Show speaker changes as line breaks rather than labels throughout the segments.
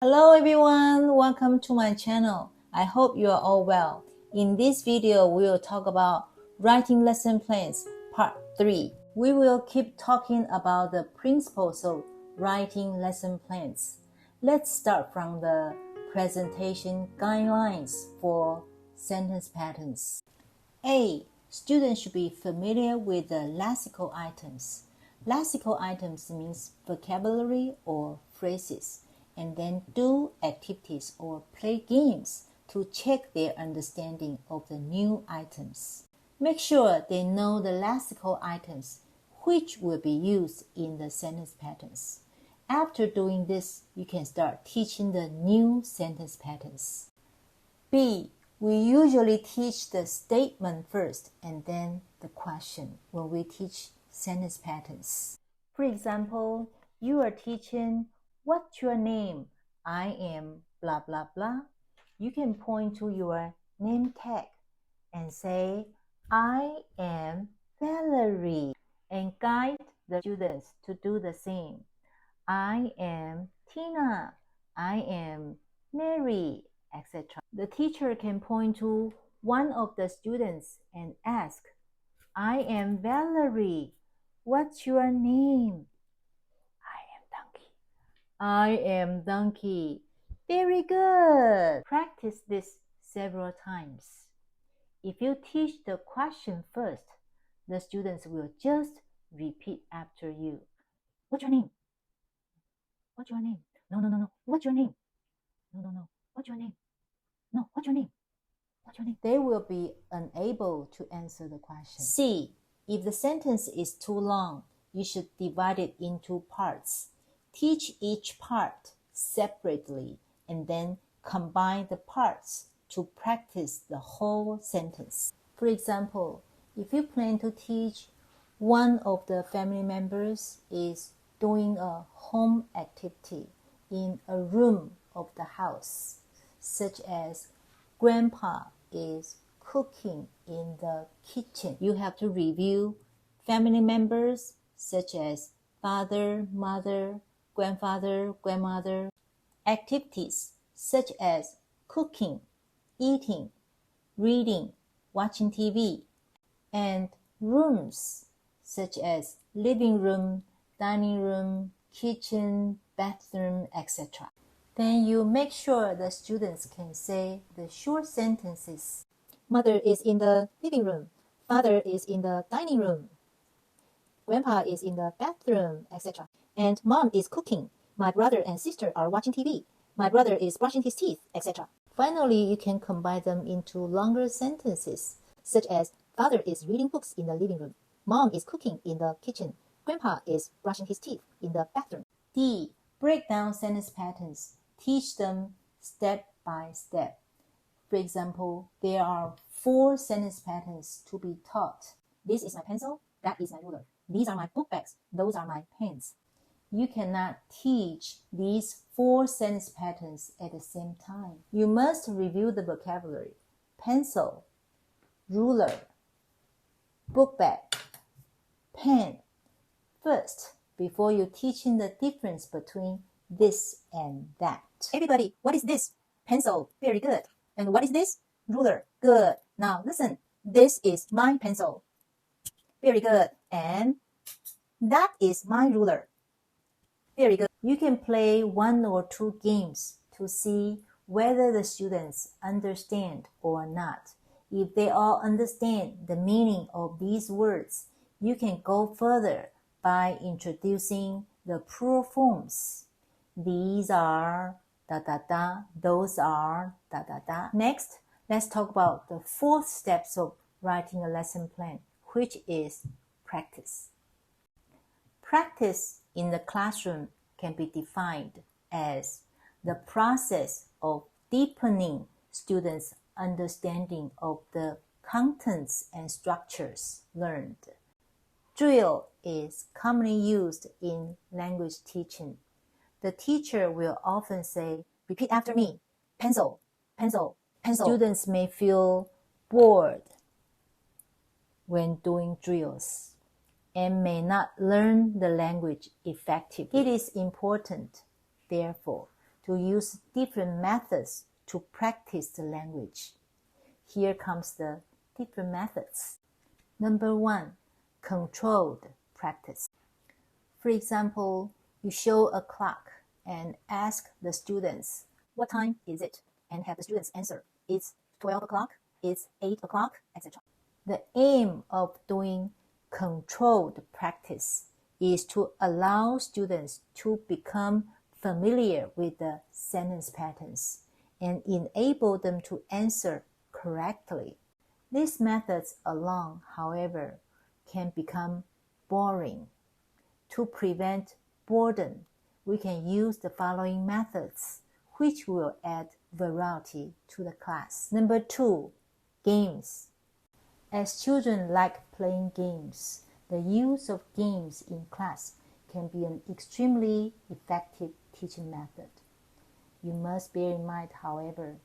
Hello everyone, welcome to my channel. I hope you are all well. In this video, we will talk about writing lesson plans part 3. We will keep talking about the principles of writing lesson plans. Let's start from the presentation guidelines for sentence patterns. A. Students should be familiar with the lexical items. Lexical items means vocabulary or phrases, and then do activities or play games to check their understanding of the new items. Make sure they know the lexical items which will be used in the sentence patterns. After doing this, you can start teaching the new sentence patterns. B. We usually teach the statement first and then the question when we teach sentence patterns. For example, you are teaching, "What's your name?" "I am blah blah blah." You can point to your name tag and say, "I am Valerie," and guide the students to do the same. "I am Tina." "I am Mary," etc. The teacher can point to one of the students and ask, "I am Valerie. What's your name?" "I am Donkey." Very good. Practice this several times. If you teach the question first, the students will just repeat after you. "What's your name?" "What's your name?" No. "What's your name?" No. "What's your name?" "No. What's your name?" "What's your name?" They will be unable to answer the question. C. If the sentence is too long, you should divide it into parts. Teach each part separately and then combine the parts to practice the whole sentence. For example, if you plan to teach one of the family members is doing a home activity in a room of the house, such as Grandpa is cooking in the kitchen, you have to review family members such as father, mother, grandfather, grandmother, activities such as cooking, eating, reading, watching TV, and rooms such as living room, dining room, kitchen, bathroom, etc. Then you make sure the students can say the short sentences. Mother is in the living room. Father is in the dining room. Grandpa is in the bathroom, etc. And mom is cooking. My brother and sister are watching TV. My brother is brushing his teeth, etc. Finally, you can combine them into longer sentences, such as father is reading books in the living room. Mom is cooking in the kitchen. Grandpa is brushing his teeth in the bathroom. D. Break down sentence patterns. Teach them step by step. For example, there are 4 sentence patterns to be taught. This is my pencil. That is my ruler. These are my book bags. Those are my pens. You cannot teach these 4 sentence patterns at the same time. You must review the vocabulary. Pencil, ruler, book bag, pen first before you teaching the difference between this and that. Everybody, what is this? Pencil. Very good. And what is this? Ruler. Good. Now listen. This is my pencil. Very good. And that is my ruler. Very good. You can play 1 or 2 games to see whether the students understand or not. If they all understand the meaning of these words, you can go further by introducing the plural forms. These are da da da, those are da da da. Next, let's talk about the 4th steps of writing a lesson plan, which is practice. Practice in the classroom can be defined as the process of deepening students' understanding of the contents and structures learned. Drill is commonly used in language teaching. The teacher will often say, "Repeat after me, pencil, pencil, pencil." Students may feel bored when doing drills and may not learn the language effectively. It is important, therefore, to use different methods to practice the language. Here comes the different methods. Number 1, controlled practice. For example, you show a clock and ask the students, what time is it? And have the students answer, it's 12 o'clock, it's 8 o'clock, etc. The aim of doing controlled practice is to allow students to become familiar with the sentence patterns and enable them to answer correctly. These methods alone, however, can become boring. To prevent boredom, we can use the following methods, which will add variety to the class. Number 2, games. As children like playing games, the use of games in class can be an extremely effective teaching method. You must bear in mind, however,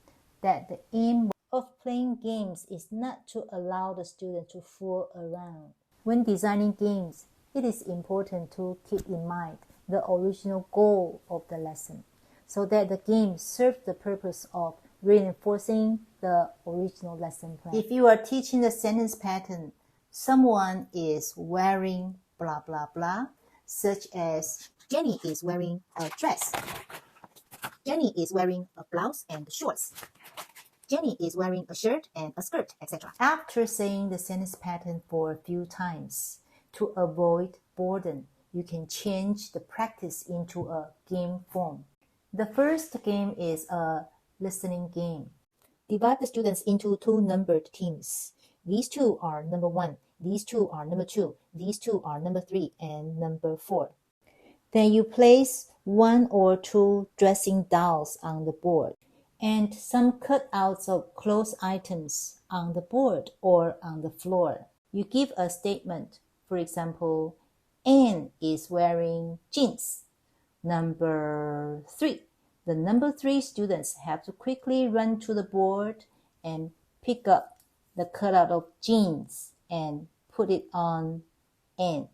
that the aim of playing games is not to allow the student to fool around. When designing games, it is important to keep in mind the original goal of the lesson, so that the game serves the purpose of reinforcing the original lesson plan. If you are teaching the sentence pattern, someone is wearing blah blah blah, such as Jenny is wearing a dress. Jenny is wearing a blouse and shorts. Jenny is wearing a shirt and a skirt, etc. After saying the sentence pattern for a few times, to avoid boredom, you can change the practice into a game form. The first game is a listening game. Divide the students into 2 numbered teams. These 2 are number 1, these 2 are number 2, these 2 are number 3 and number 4. Then you place 1 or 2 dressing dolls on the board and some cutouts of clothes items on the board or on the floor. You give a statement. For example, Anne is wearing jeans. Number 3. The number 3 students have to quickly run to the board and pick up the cutout of jeans and put it on Anne.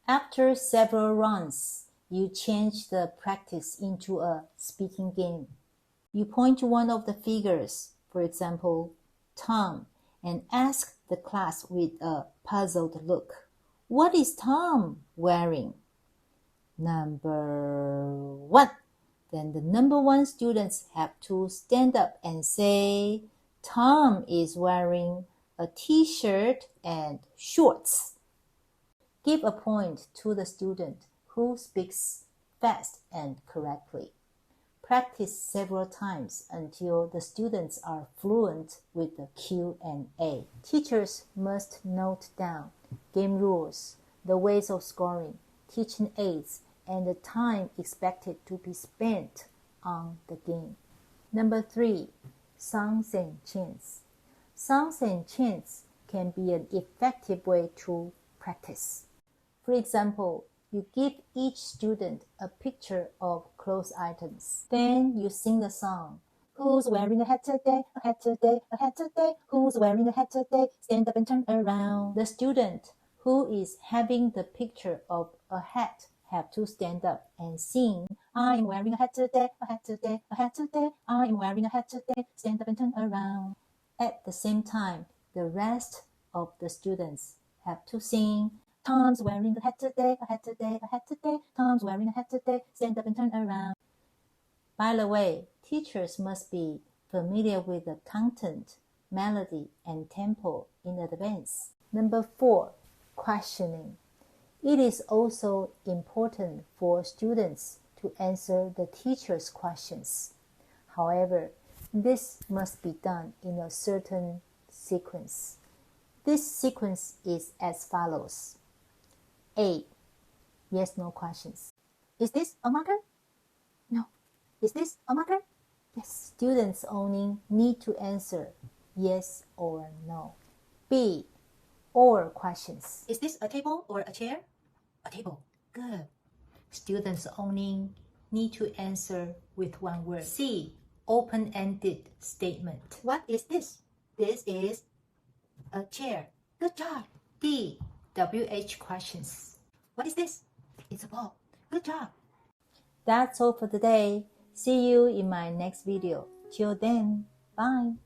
After several runs, you change the practice into a speaking game. You point to one of the figures, for example, Tom, and ask the class with a puzzled look, what is Tom wearing? Number 1. Then the number 1 students have to stand up and say, Tom is wearing a t-shirt and shorts. Give a point to the student who speaks fast and correctly. Practice several times until the students are fluent with the Q&A. Teachers must note down game rules, the ways of scoring, teaching aids, and the time expected to be spent on the game. Number 3, songs and chants. Songs and chants can be an effective way to practice. For example, you give each student a picture of clothes items. Then you sing the song. Who's wearing a hat today? A hat today, a hat today. Who's wearing a hat today? Stand up and turn around. The student who is having the picture of a hat have to stand up and sing, I am wearing a hat today, a hat today, a hat today. I am wearing a hat today. Stand up and turn around. At the same time, the rest of the students have to sing, Tom's wearing a hat today, a hat today, a hat today. Tom's wearing a hat today. Stand up and turn around. By the way, teachers must be familiar with the content, melody, and tempo in advance. Number 4, questioning. It is also important for students to answer the teacher's questions. However, this must be done in a certain sequence. This sequence is as follows. A. Yes/no questions. Is this a marker? No. Is this a marker? Yes. Students only need to answer yes or no. B. Or questions. Is this a table or a chair? A table. Good. Students only need to answer with one word. C. Open-ended statement. What is this? This is a chair. Good job. D. WH questions. What is this? It's a ball. Good job. That's all for today. See you in my next video. Till then, bye.